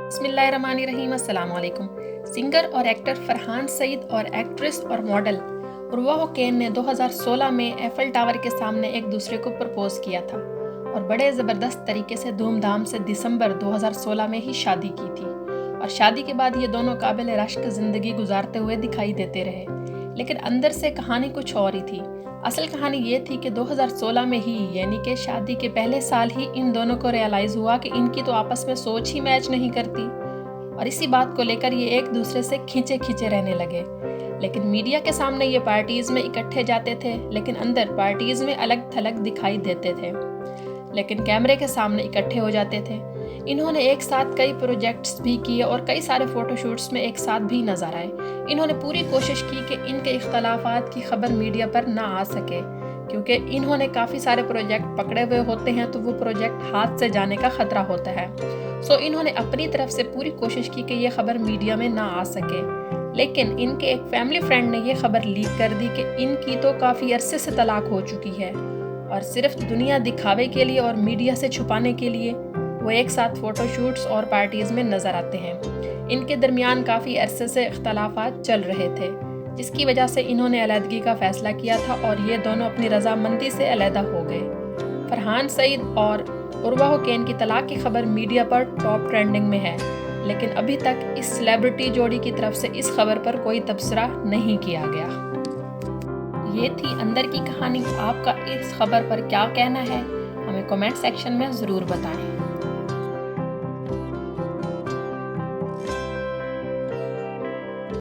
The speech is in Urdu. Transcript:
بسم اللہ الرحمن الرحیم، السلام علیکم۔ سنگر اور ایکٹر فرحان سعید اور ایکٹریس اور ماڈل عروہ ہوکین نے 2016 میں ایفل ٹاور کے سامنے ایک دوسرے کو پرپوز کیا تھا اور بڑے زبردست طریقے سے دھوم دھام سے دسمبر 2016 میں ہی شادی کی تھی، اور شادی کے بعد یہ دونوں قابل رشک زندگی گزارتے ہوئے دکھائی دیتے رہے، لیکن اندر سے کہانی کچھ اور ہی تھی۔ اصل کہانی یہ تھی کہ 2016 میں ہی، یعنی کہ شادی کے پہلے سال ہی ان دونوں کو ریئلائز ہوا کہ ان کی تو آپس میں سوچ ہی میچ نہیں کرتی، اور اسی بات کو لے کر یہ ایک دوسرے سے کھینچے رہنے لگے۔ لیکن میڈیا کے سامنے یہ پارٹیز میں اکٹھے جاتے تھے، لیکن اندر پارٹیز میں الگ تھلگ دکھائی دیتے تھے، لیکن کیمرے کے سامنے اکٹھے ہو جاتے تھے۔ انہوں نے ایک ساتھ کئی پروجیکٹس بھی کیے اور کئی سارے فوٹو شوٹس میں ایک ساتھ بھی نظر آئے۔ انہوں نے پوری کوشش کی کہ ان کے اختلافات کی خبر میڈیا پر نہ آ سکے، کیونکہ انہوں نے کافی سارے پروجیکٹ پکڑے ہوئے ہوتے ہیں تو وہ پروجیکٹ ہاتھ سے جانے کا خطرہ ہوتا ہے۔ انہوں نے اپنی طرف سے پوری کوشش کی کہ یہ خبر میڈیا میں نہ آ سکے، لیکن ان کے ایک فیملی فرینڈ نے یہ خبر لیک کر دی کہ ان کی تو کافی عرصے سے طلاق ہو چکی ہے، اور صرف دنیا دکھاوے کے لیے اور میڈیا سے چھپانے کے لیے وہ ایک ساتھ فوٹو شوٹس اور پارٹیز میں نظر آتے ہیں۔ ان کے درمیان کافی عرصے سے اختلافات چل رہے تھے، جس کی وجہ سے انہوں نے علیحدگی کا فیصلہ کیا تھا اور یہ دونوں اپنی رضامندی سے علیحدہ ہو گئے۔ فرحان سعید اور عروہ ہوکین کی طلاق کی خبر میڈیا پر ٹاپ ٹرینڈنگ میں ہے، لیکن ابھی تک اس سیلیبریٹی جوڑی کی طرف سے اس خبر پر کوئی تبصرہ نہیں کیا گیا۔ یہ تھی اندر کی کہانی۔ آپ کا اس خبر پر کیا کہنا ہے؟ ہمیں کمنٹ سیکشن میں ضرور بتائیں۔